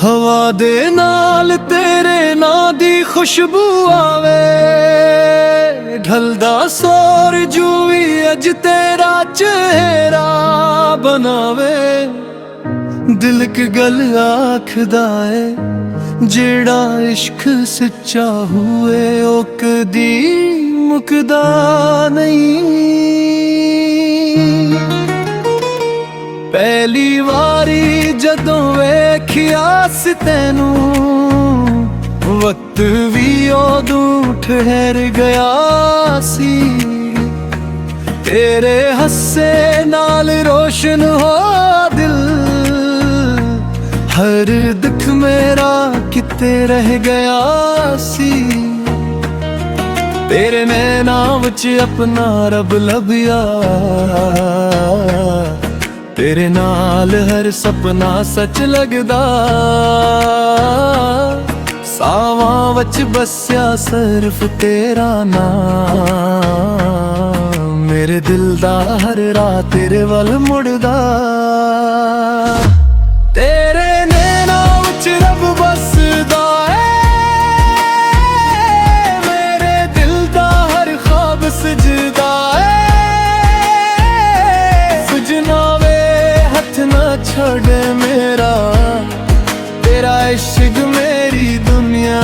ਹਵਾ ਦੇ ਨਾਲ ਤੇਰੇ ਨਾਂ ਦੀ ਖੁਸ਼ਬੂ ਆਵੇ, ਢਲਦਾ ਸੂਰਜ ਵੀ ਅੱਜ ਤੇਰਾ ਚਿਹਰਾ ਬਣਾਵੇ। ਦਿਲ ਇੱਕ ਗੱਲ ਆਖਦਾ ਏ, ਜਿਹੜਾ ਇਸ਼ਕ ਸੱਚਾ ਹੋਏ ਉਹ ਕਦੀ ਮੁੱਕਦਾ ਨਹੀਂ। ਪਹਿਲੀ ਵਾਰੀ ਜਦੋਂ ਵੇਖਿਆ ਸੀ ਤੈਨੂੰ, ਵਕਤ ਵੀ ਉਦੋਂ ਠਹਿਰ ਗਿਆ ਸੀ। ਤੇਰੇ ਹੱਸੇ ਨਾਲ ਰੋਸ਼ਨ ਹੋਇਆ ਦਿਲ, ਹਰ ਦੁੱਖ ਮੇਰਾ ਕਿਤੇ ਰਹਿ ਗਿਆ ਸੀ। ਤੇਰੇ ਨੈਣਾਂ ਵਿੱਚ ਆਪਣਾ ਰੱਬ ਲੱਭਿਆ, ਤੇਰੇ ਨਾਲ ਹਰ ਸੁਪਨਾ ਸੱਚ ਲੱਗਦਾ। ਸਾਵਾਂ ਵਿੱਚ ਬਸਿਆ ਸਿਰਫ ਤੇਰਾ ਨਾਮ, ਮੇਰੇ ਦਿਲ ਦਾ ਹਰ ਰਾਤ ਤੇਰੇ ਵੱਲ ਮੁੜਦਾ। ਤੇਰੇ ਨੈਣਾਂ ਵਿੱਚ ਰੱਬ ਬਸਦਾ ਏ, ਮੇਰੇ ਦਿਲ ਦਾ ਹਰ ਖ਼ਾਬ ਸਜਦਾ ਏ। ਸਜਣਾ ਨਾ ਛੱਡ ਮੇਰਾ, ਤੇਰਾ ਇਸ਼ਕ ਮੇਰੀ ਦੁਨੀਆ।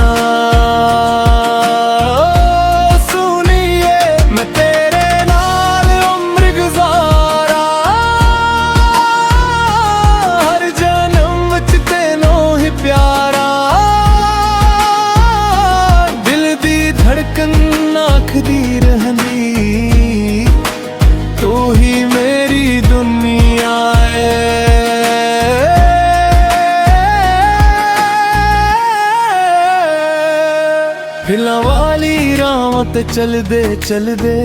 ਸੁਣੀਏ ਮੈਂ ਤੇਰੇ ਨਾਲ ਉਮਰ ਗੁਜ਼ਾਰਾਂ, ਹਰ ਜਨਮ ਵਿੱਚ ਤੈਨੂੰ ਹੀ ਪਿਆਰਾ। ਦਿਲ ਦੀ ਧੜਕਨ ਆਖਦੀ ਰਹਿੰਦੀ, ਤੂੰ ਹੀ ਮੇਰੀ ਦੁਨੀਆ। ਫਿਲਾਂ ਵਾਲੀ ਰਾਹਾਂ ਤੇ ਚਲਦੇ ਚਲਦੇ,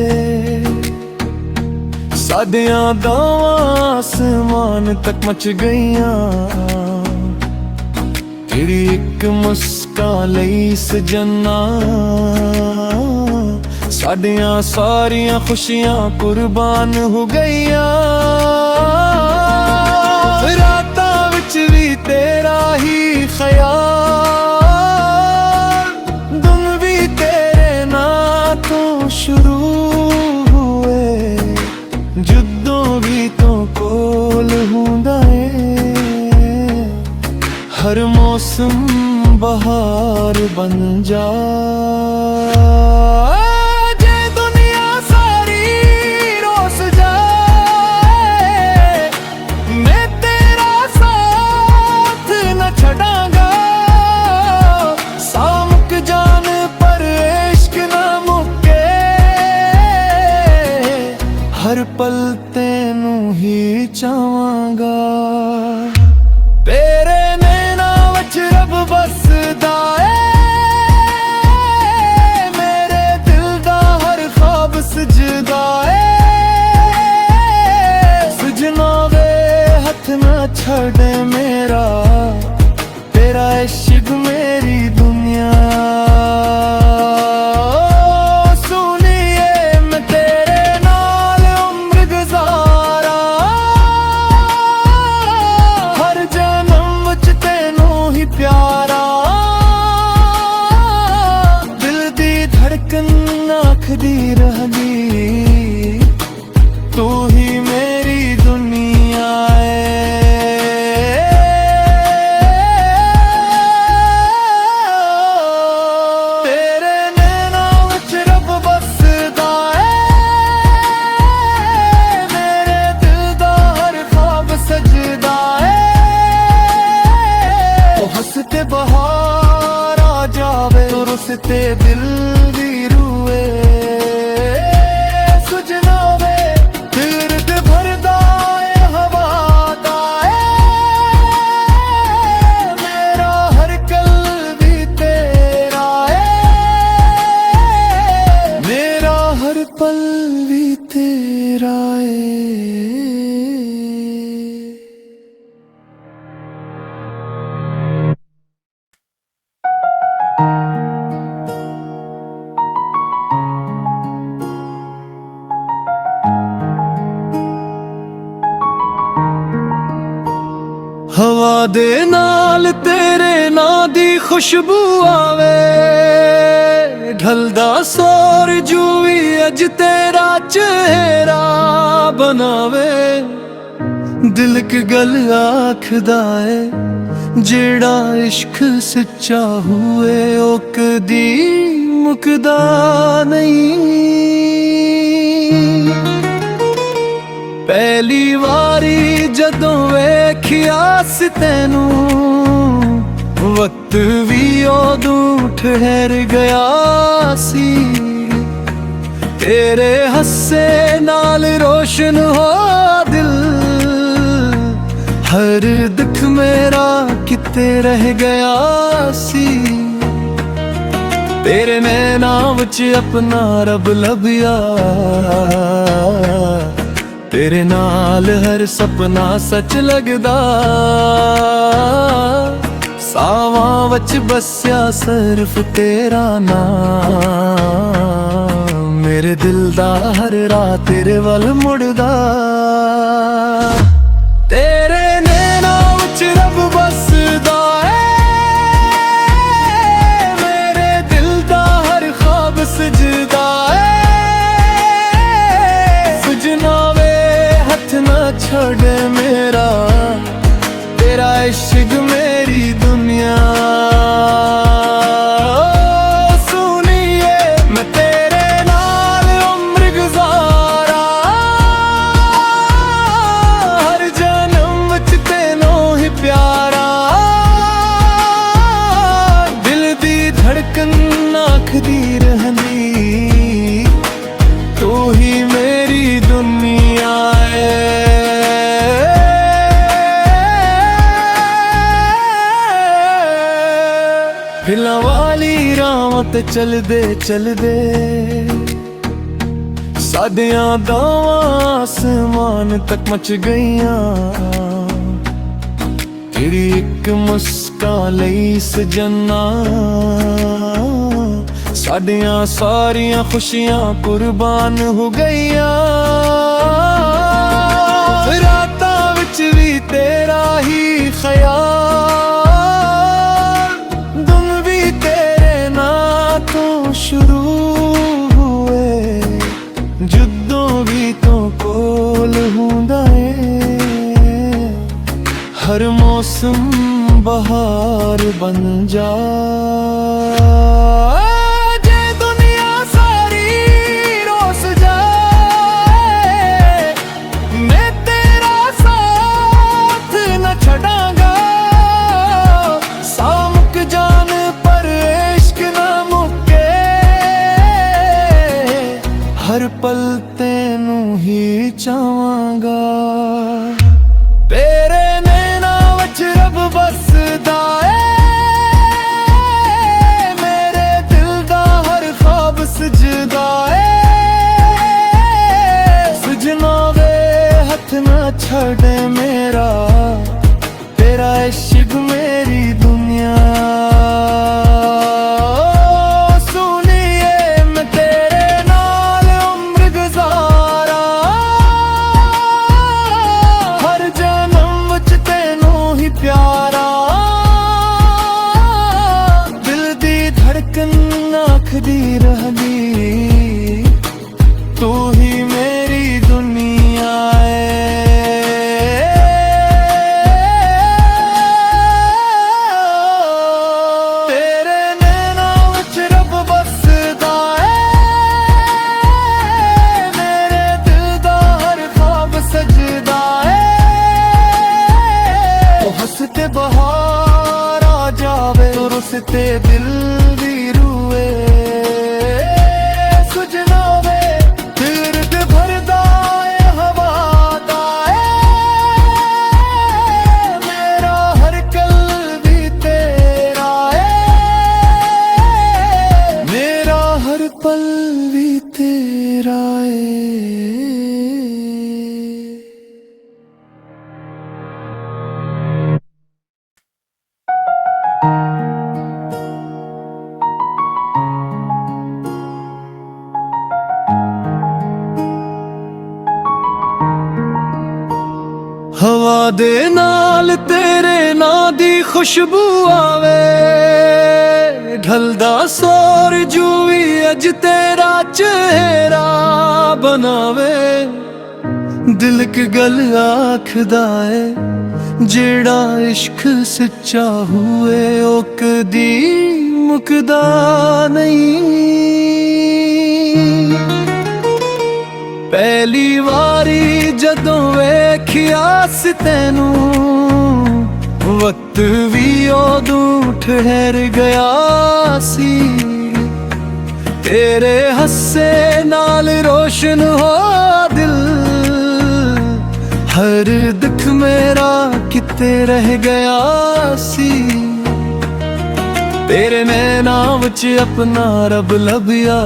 ਸਾਡੀਆਂ ਦੋਵਾਂ ਆਸਮਾਨ ਤੱਕ ਮਚ ਗਈਆਂ। ਤੇਰੀ ਇੱਕ ਮੁਸਕਾਨ ਲਈ ਸਜਣਾ, ਸਾਡੀਆਂ ਸਾਰੀਆਂ ਖੁਸ਼ੀਆਂ ਕੁਰਬਾਨ ਹੋ ਗਈਆਂ। ਰਾਤਾਂ ਵਿੱਚ ਵੀ ਤੇਰਾ ਹੀ ਖਿਆਲ, ਦਿਨ ਵੀ ਤੇਰੇ ਨਾਂ ਤੋਂ ਸ਼ੁਰੂ ਹੋਏ। ਜਦੋਂ ਵੀ ਤੂੰ ਕੋਲ ਹੁੰਦਾ ਏ, ਹਰ ਮੌਸਮ ਬਹਾਰ ਬਣ ਜਾ। ਹਰ ਪਲ ਤੈਨੂੰ ਹੀ ਚਾਹਾਂਗਾ। ਤੇਰੇ ਨੈਣਾਂ ਵਿੱਚ ਰੱਬ ਬਸਦਾ ਏ, ਮੇਰੇ ਦਿਲ ਦਾ ਹਰ ਖ਼ਾਬ ਸਜਦਾ ਏ। ਸਜਣਾ ਵੇ ਹੱਥ ਨਾ ਛੱਡ ਮੇਰਾ, ਤੇਰਾ ਇਸ਼ਕ ਮੇਰੀ ਦੁਨੀਆ। ਆਖਦੀ ਰਹੀ, ਤੂੰ ਹੀ ਮੇਰੀ ਦੁਨੀਆ ਏ। ਤੇਰੇ ਨੈਣਾਂ ਵਿੱਚ ਰੱਬ ਬਸਦਾ ਏ, ਮੇਰੇ ਦਿਲ ਦਾ ਹਰ ਖ਼ਾਬ ਸਜਦਾ ਏ। ਉਹ ਹੱਸ ਤੇ ਬਹਾਰ ਆ ਜਾਵੇ, ਰੁੱਸ ਤੇ ਦਿਲ ਵੀ ਰੂਏ। ਪਲ ਵੀ ਤੇਰਾ ਏ। ਦੇ ਨਾਲ ਤੇਰੇ ਨਾਂ ਦੀ ਖੁਸ਼ਬੂ ਆਵੇ, ਢਲਦਾ ਸੂਰਜ ਵੀ ਅੱਜ ਤੇਰਾ ਚਿਹਰਾ ਬਣਾਵੇ। ਦਿਲ ਇੱਕ ਗੱਲ ਆਖਦਾ ਏ, ਜਿਹੜਾ ਇਸ਼ਕ ਸੱਚਾ ਹੋਏ ਉਹ ਕਦੀ ਮੁੱਕਦਾ ਨਹੀਂ। ਪਹਿਲੀ ਵਾਰੀ ਜਦੋਂ ਵੇਖਿਆ ਸੀ ਤੈਨੂੰ, ਵਕਤ ਵੀ ਉਦੋਂ ਠਹਿਰ ਗਿਆ ਸੀ। ਤੇਰੇ ਹੱਸੇ ਨਾਲ ਰੋਸ਼ਨ ਹੋਇਆ ਦਿਲ, ਹਰ ਦੁੱਖ ਮੇਰਾ ਕਿਤੇ ਰਹਿ ਗਿਆ ਸੀ। ਤੇਰੇ ਨੈਣਾਂ ਵਿੱਚ ਆਪਣਾ ਰੱਬ ਲੱਭਿਆ, ਤੇਰੇ ਨਾਲ ਹਰ ਸੁਪਨਾ ਸੱਚ ਲੱਗਦਾ। ਸਾਵਾਂ ਵਿੱਚ ਬਸਿਆ ਸਿਰਫ ਤੇਰਾ ਨਾਮ, ਮੇਰੇ ਦਿਲ ਦਾ ਹਰ ਰਾਤ ਤੇਰੇ ਵੱਲ ਮੁੜਦਾ। ਤੇਰੇ ਨੈਣਾਂ ਵਿੱਚ ਰੱਬ ਬਸਦਾ ਏ, ਮੇਰੇ ਦਿਲ ਦਾ ਹਰ ਖ਼ਾਬ ਸਜਦਾ ਏ। ਨਾ ਛੱਡ ਮੇਰਾ, ਤੇਰਾ ਇਸ਼ਕ ਮੇਰੀ ਦੁਨੀਆ। ਸੁਣੀਏ ਮੈਂ ਤੇਰੇ ਨਾਲ ਉਮਰ ਗੁਜ਼ਾਰਾਂ, ਹਰ ਜਨਮ ਵਿੱਚ ਤੈਨੂੰ ਹੀ ਪਿਆਰਾ। ਦਿਲ ਦੀ ਧੜਕਨ ਆਖਦੀ ਰਹਿੰਦੀ, ਤੂੰ ਹੀ ਮੇਰੀ ਦੁਨੀਆ। ਫਿਲਾਂ ਵਾਲੀ ਰਾਹਾਂ ਤੇ ਚਲਦੇ ਚਲਦੇ, ਸਾਡੀਆਂ ਦਾਵਾਂ ਆਸਮਾਨ ਤੱਕ ਮਚ ਗਈਆਂ। ਤੇਰੀ ਇੱਕ ਮੁਸਕਾਨ ਲਈ ਸਜਣਾ, ਸਾਡੀਆਂ ਸਾਰੀਆਂ ਖੁਸ਼ੀਆਂ ਕੁਰਬਾਨ ਹੋ ਗਈਆਂ। ਰਾਤਾਂ ਵਿੱਚ ਵੀ ਤੇਰਾ ਹੀ ਖਿਆਲ, ਦਿਨ ਵੀ ਤੇਰੇ ਨਾਂ ਤੋਂ ਸ਼ੁਰੂ ਹੋਏ। ਜਦੋਂ ਵੀ ਤੂੰ ਕੋਲ ਹੁੰਦਾ ਏ, ਹਰ ਮੌਸਮ ਬਹਾਰ ਬਣ ਜਾ। ਹਰ ਪਲ ਤੈਨੂੰ ਹੀ ਚਾਹਾਂਗਾ। ਤੇਰੇ ਨੈਣਾਂ ਵਿੱਚ ਰੱਬ ਬਸਦਾ ਏ, ਮੇਰੇ ਦਿਲ ਦਾ ਹਰ ਖ਼ਾਬ ਸਜਦਾ ਏ। ਸਜਣਾ ਵੇ ਹੱਥ ਨਾ ਛੱਡ ਮੇਰਾ, ਤੇਰਾ ਇਸ਼ਕ ਮੇਰੀ ਦੁਨੀਆ। ਆਖਦੀ ਰਹੀ, ਤੂੰ ਹੀ ਮੇਰੀ ਦੁਨੀਆ ਏ। ਤੇਰੇ ਨੈਣਾਂ ਵਿੱਚ ਰੱਬ ਬਸਦਾ ਏ, ਮੇਰੇ ਦਿਲ ਦਾ ਹਰ ਖ਼ਾਬ ਸਜਦਾ ਏ। ਉਹ ਹੱਸਤੇ ਬਹਾਰ ਆ ਜਾਵੇ, ਰੁੱਸਤੇ ਦਿਲ ਵੀ ਰੂਏ। ਪਲ ਵੀ ਤੇਰਾ ਏ। ਹਵਾ ਦੇ ਨਾਲ ਤੇਰੇ ਨਾਂ ਦੀ ਖੁਸ਼ਬੂ ਆਵੇ, ਢਲਦਾ ਸੂਰਜ ਵੀ ਅੱਜ ਤੇਰਾ ਚਿਹਰਾ ਬਣਾਵੇ। ਦਿਲ ਇੱਕ ਗੱਲ ਆਖਦਾ ਏ, ਜਿਹੜਾ ਇਸ਼ਕ ਸੱਚਾ ਹੋਏ ਉਹ ਕਦੀ ਮੁੱਕਦਾ ਨਹੀਂ। ਪਹਿਲੀ ਵਾਰੀ ਜਦੋਂ ਵੇਖਿਆ ਸੀ ਤੈਨੂੰ, ਵਕਤ ਵੀ ਉਦੋਂ ਠਹਿਰ ਗਿਆ ਸੀ। ਤੇਰੇ ਹੱਸੇ ਨਾਲ ਰੋਸ਼ਨ ਹੋਇਆ ਦਿਲ, ਹਰ ਦੁੱਖ ਮੇਰਾ ਕਿਤੇ ਰਹਿ ਗਿਆ ਸੀ। ਤੇਰੇ ਨੈਣਾਂ ਵਿੱਚ ਆਪਣਾ ਰੱਬ ਲੱਭਿਆ,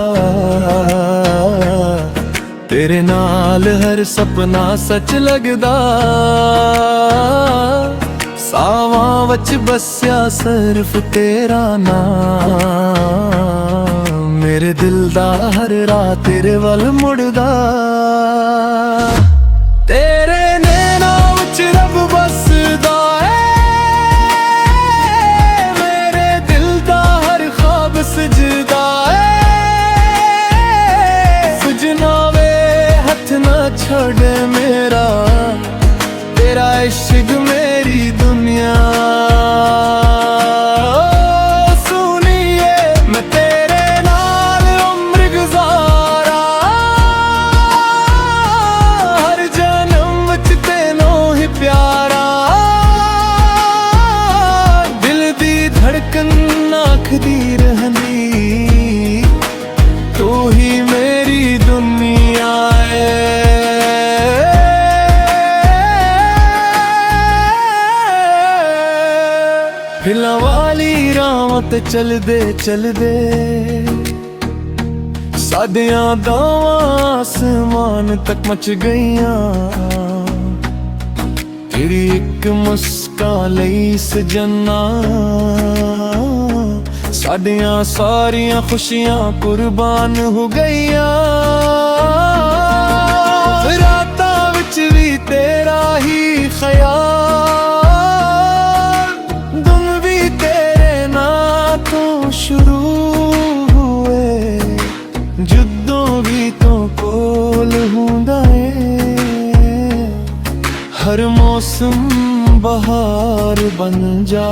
ਤੇਰੇ ਨਾਲ ਹਰ ਸੁਪਨਾ ਸੱਚ ਲੱਗਦਾ। ਸਾਵਾਂ ਵਿੱਚ ਬਸਿਆ ਸਿਰਫ ਤੇਰਾ ਨਾਮ, ਮੇਰੇ ਦਿਲ ਦਾ ਹਰ ਰਾਤ ਤੇਰੇ ਵੱਲ ਮੁੜਦਾ। ਤੇਰੇ ਨੈਣਾਂ ਵਿੱਚ ਰੱਬ ਬਸਦਾ ਏ, ਮੇਰੇ ਦਿਲ ਦਾ ਹਰ ਖ਼ਾਬ ਸਜਦਾ ਏ। ਸਜਣਾ ਵੇ ਹੱਥ ਨਾ ਛੱਡ ਮੇਰਾ, ਤੇਰਾ ਇਸ਼ਕ ਮੇਰੀ ਦੁਨੀਆ। ਆਖਦੀ ਰਹਿੰਦੀ ਤੂੰ ਹੀ ਮੇਰੀ ਦੁਨੀਆ ਏ। ਫਿਲਾਂ ਵਾਲੀ ਰਾਹਾਂ ਤੇ ਚਲਦੇ ਚਲਦੇ ਸਾਡੀਆਂ ਦੋਵਾਂ ਆਸਮਾਨ ਤੱਕ ਮਚ ਗਈਆਂ। ਤੇਰੀ ਇੱਕ ਮੁਸਕਾਨ ਲਈ ਸਜਣਾ, ਸਾਡੀਆਂ ਸਾਰੀਆਂ ਖੁਸ਼ੀਆਂ ਕੁਰਬਾਨ ਹੋ ਗਈਆਂ। ਰਾਤਾਂ ਵਿੱਚ ਵੀ ਤੇਰਾ ਹੀ ਖਿਆਲ, ਦਿਨ ਵੀ ਤੇਰੇ ਨਾਂ ਤੋਂ ਸ਼ੁਰੂ ਹੋਏ। ਜਦੋਂ ਵੀ ਤੂੰ ਕੋਲ ਹੁੰਦਾ ਏ, ਹਰ ਮੌਸਮ ਬਹਾਰ ਬਣ ਜਾ।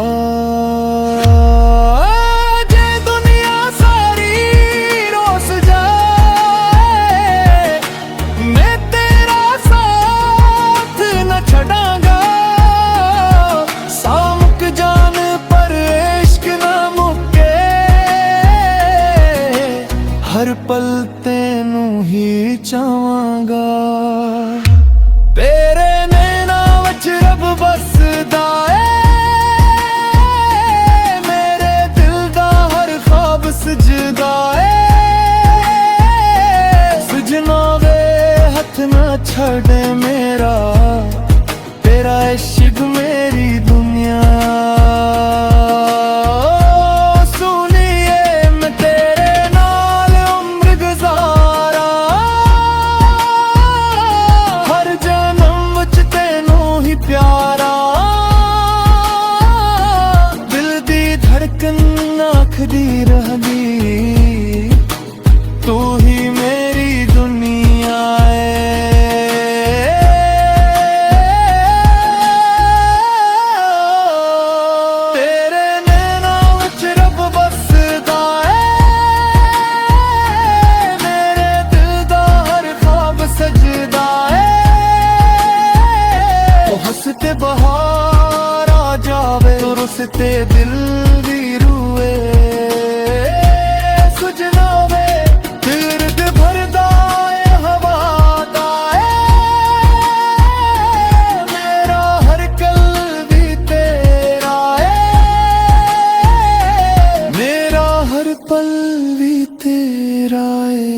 ਹਰ ਪਲ ਤੈਨੂੰ ਹੀ ਚਾਹਾਂਗਾ। ਤੇਰੇ ਨੈਣਾਂ ਵਿੱਚ ਰੱਬ ਬਸਦਾ ਏ, ਮੇਰੇ ਦਿਲ ਦਾ ਹਰ ਖ਼ਾਬ ਸਜਦਾ ਏ। ਸਜਣਾ ਵੇ ਹੱਥ ਨਾ ਛੱਡ ਮੇਰਾ, ਤੇਰਾ ਇਸ਼ਕ ਮੇਰੀ ਦੁਨੀਆ। ਆਖਦੀ ਰਹਿੰਦੀ ਤੂੰ ਹੀ ਮੇਰੀ ਦੁਨੀਆ ਏ। ਤੇਰੇ ਨੈਣਾਂ ਵਿੱਚ ਰੱਬ ਬਸਦਾ ਏ, ਮੇਰੇ ਦਿਲ ਦਾ ਹਰ ਖ਼ਾਬ ਸਜਦਾ ਏ। ਉਹ ਹੱਸਤੇ ਬਹਾਰ ਆ ਜਾਵੇ, ਰੁੱਸਤੇ ਦਿਲ ਵੀ ਰੂਏ। ਸੁਜਣਾ ਵੇ ਦਿਰਦ ਭਰਦਾ ਏ ਹਵਾ ਦਾ ਏ, ਮੇਰਾ ਹਰ ਕਲ ਵੀ ਤੇਰਾ ਏ, ਮੇਰਾ ਹਰ ਪਲ ਵੀ ਤੇਰਾ ਏ।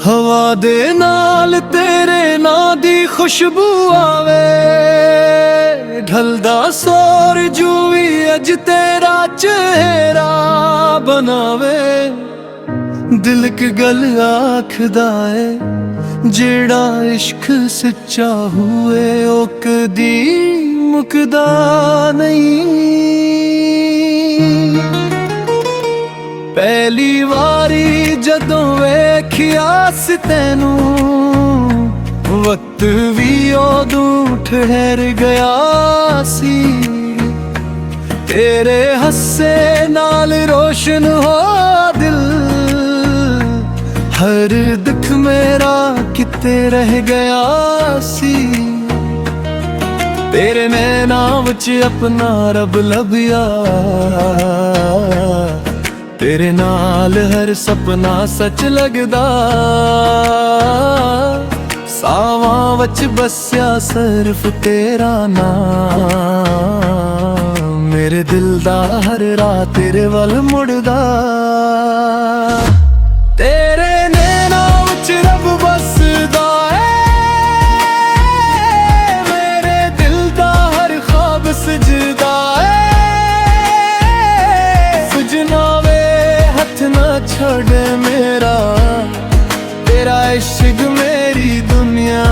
ਹਵਾ ਦੇ ਨਾਲ ਤੇਰੇ ਨਾ ਦੀ ਖੁਸ਼ਬੂ ਆਵੇ, ਢਲਦਾ ਸੂਰਜ ਵੀ ਅੱਜ ਤੇਰਾ ਚਿਹਰਾ ਬਣਾਵੇ। ਦਿਲ ਇੱਕ ਗੱਲ ਆਖਦਾ ਏ, ਜਿਹੜਾ ਇਸ਼ਕ ਸੱਚਾ ਹੋਏ ਉਹ ਕਦੀ ਮੁੱਕਦਾ ਨਹੀਂ। ਪਹਿਲੀ ਵਾਰੀ ਜਦੋਂ ਵੇਖਿਆ ਸੀ ਤੈਨੂੰ, ਵਕਤ ਵੀ ਉਦੋਂ ਠਹਿਰ ਗਿਆ ਸੀ। ਤੇਰੇ ਹੱਸੇ ਨਾਲ ਰੋਸ਼ਨ ਹੋਇਆ ਦਿਲ, ਹਰ ਦੁੱਖ ਮੇਰਾ ਕਿਤੇ ਰਹਿ ਗਿਆ ਸੀ। ਤੇਰੇ ਨੈਣਾਂ ਵਿੱਚ ਆਪਣਾ ਰੱਬ ਲੱਭਿਆ, ਤੇਰੇ ਨਾਲ ਹਰ ਸੁਪਨਾ ਸੱਚ ਲੱਗਦਾ। ਸਾਵਾਂ ਵਿੱਚ ਬਸਿਆ ਸਿਰਫ ਤੇਰਾ ਨਾਮ, ਮੇਰੇ ਦਿਲ ਦਾ ਹਰ ਰਾਤ ਤੇਰੇ ਵੱਲ ਮੁੜਦਾ। ਤੇਰੇ ਨੈਣਾਂ ਵਿੱਚ ਰੱਬ ਬਸਦਾ ਏ, ਮੇਰੇ ਦਿਲ ਦਾ ਹਰ ਖ਼ਾਬ ਸਜਦਾ ਏ। ਸਜਣਾ ਵੇ ਹੱਥ ਨਾ ਛੱਡ ਮੇਰਾ, ਤੇਰਾ ਇਸ਼ਕ ਮੇਰੀ ਦੁਨੀਆ।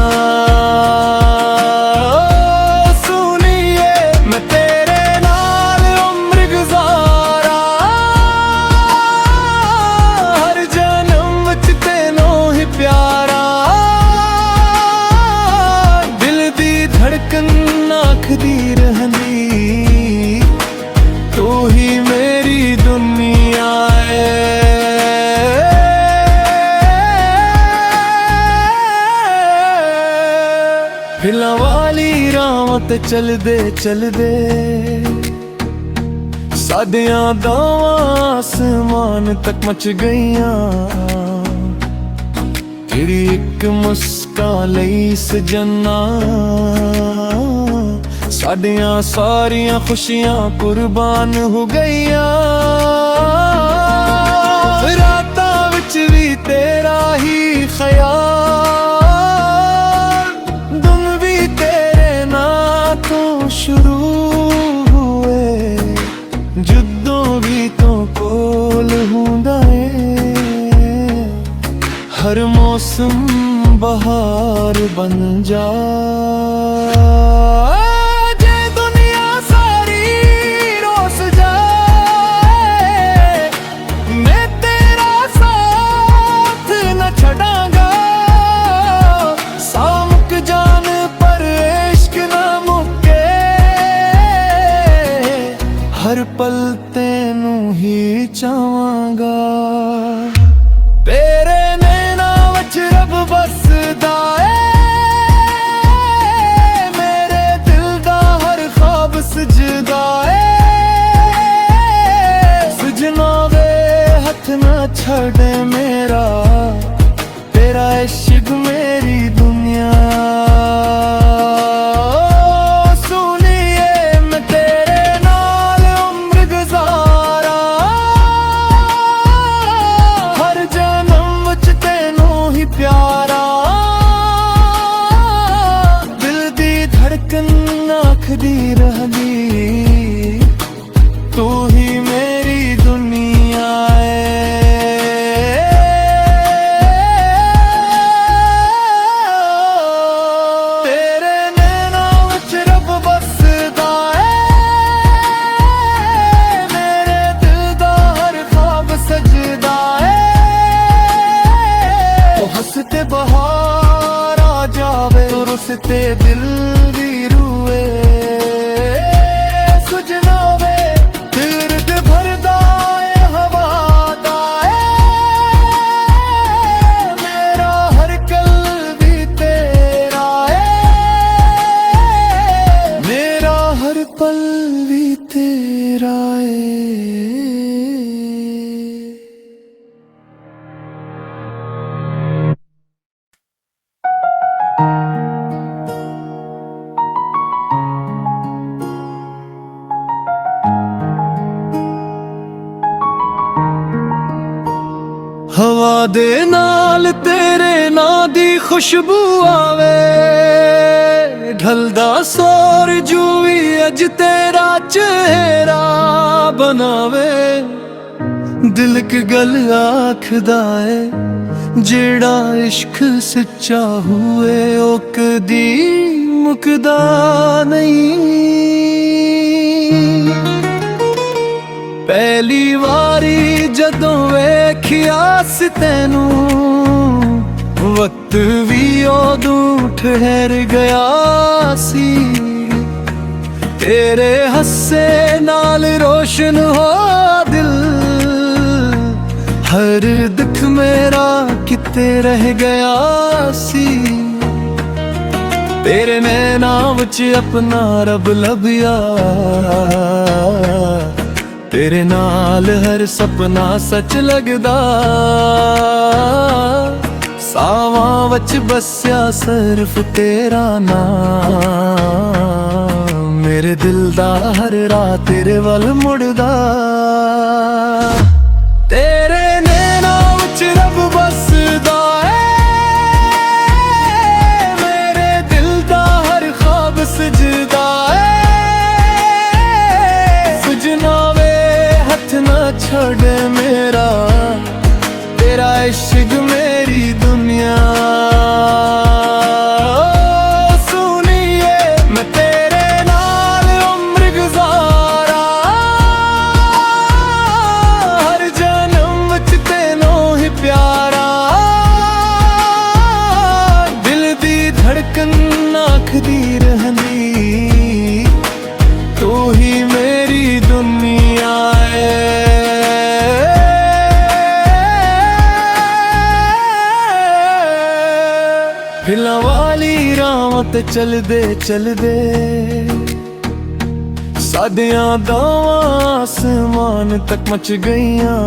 आखदी रहंदी तू ही मेरी दुनिया है। फिल्मां वाली राहां ते चलदे चलदे साडियां दावां आसमान तक मच गईयां। तेरी एक मुस्कान लई सजना, साडियां सारियां खुशियां कुर्बान हो गईयां। रातां विच भी तेरा ही ख्याल, दिन भी तेरे नां तो शुरू हुए। जदों भी तो कोल हुंदा ए, हर मौसम बहार बन जा। हर पल तेनू ही चाहांगा, तेरे नैना विच रब बसदा ए। मेरे दिल दा हर ख्वाब सजदा ए। सजना वे हथ ना छड़े मेरा, तेरा इश्क मेरी दुनिया। आखदी रहंदी तू ही मेरी दुनिया है। तेरे नैनां विच रब बसदा ए। मेरे दिल दा हर ख्वाब सजदा ए। ओ हंसते बहार आ जावे, रुसते दिल दी रूए। सुजना वे दर्द भरदा ए हवा दा ए। मेरा हर कल्ब भी तेरा ए। मेरा हर पल भी तेरा ए। हवा ਹਵਾ ਦੇ ਨਾਲ ਤੇਰੇ ਨਾਂ ਦੀ ਖੁਸ਼ਬੂ ਆਵੇ, ਢਲਦਾ ਸੂਰਜ ਵੀ ਅੱਜ ਤੇਰਾ ਚਿਹਰਾ ਬਣਾਵੇ। ਦਿਲ ਕੀ ਗੱਲ ਆਖਦਾ ਏ, ਜਿਹੜਾ ਇਸ਼ਕ ਸੱਚਾ ਹੋਏ ਉਹ ਕਦੀ ਮੁਕਦਾ ਨਹੀਂ। ਪਹਿਲੀ ਵਾਰੀ ਜਦੋਂ ਵੇਖਿਆ ਸੀ ਤੈਨੂੰ, ਵਕਤ ਵੀ ਉਦੋਂ ਠਹਿਰ ਗਿਆ ਸੀ। ਤੇਰੇ ਹੱਸੇ ਨਾਲ ਰੋਸ਼ਨ ਹੋ ਦਿਲ, ਹਰ ਦੁੱਖ ਮੇਰਾ ਕਿਤੇ ਰਹਿ ਗਿਆ ਸੀ। ਤੇਰੇ ਨੈਣਾਂ ਵਿੱਚ ਆਪਣਾ ਰੱਬ ਲੱਭਿਆ, ਤੇਰੇ ਨਾਲ ਹਰ ਸੁਪਨਾ ਸੱਚ ਲੱਗਦਾ। ਸਾਵਾਂ ਵਿੱਚ ਬਸਿਆ ਸਿਰਫ ਤੇਰਾ ਨਾਮ, ਮੇਰੇ ਦਿਲ ਦਾ ਹਰ ਰਾਤ ਤੇਰੇ ਵੱਲ ਮੁੜਦਾ। ਤੇਰੇ ਨੈਣਾਂ ਵਿੱਚ ਰੱਬ ਬਸਦਾ ਏ, ਮੇਰੇ ਦਿਲ ਦਾ ਹਰ ਖ਼ਾਬ ਸਜਦਾ ਏ। ਸਜਣਾ ਵੇ ਹੱਥ ਨਾ ਛੱਡ ਮੇਰਾ, ਤੇਰਾ ਇਸ਼ਕ ਮੇਰੀ ਦੁਨੀਆ। ਆਖਦੀ ਰਹਿੰਦੀ ਤੂੰ ਹੀ ਮੇਰੀ ਦੁਨੀਆ ਏ। ਫਿਲਾਂ ਵਾਲੀ ਰਾਹਾਂ ਤੇ ਚਲਦੇ ਚਲਦੇ, ਸਾਡਿਆਂ ਦਾਵਾਂ ਆਸਮਾਨ ਤੱਕ ਮਚ ਗਈਆਂ।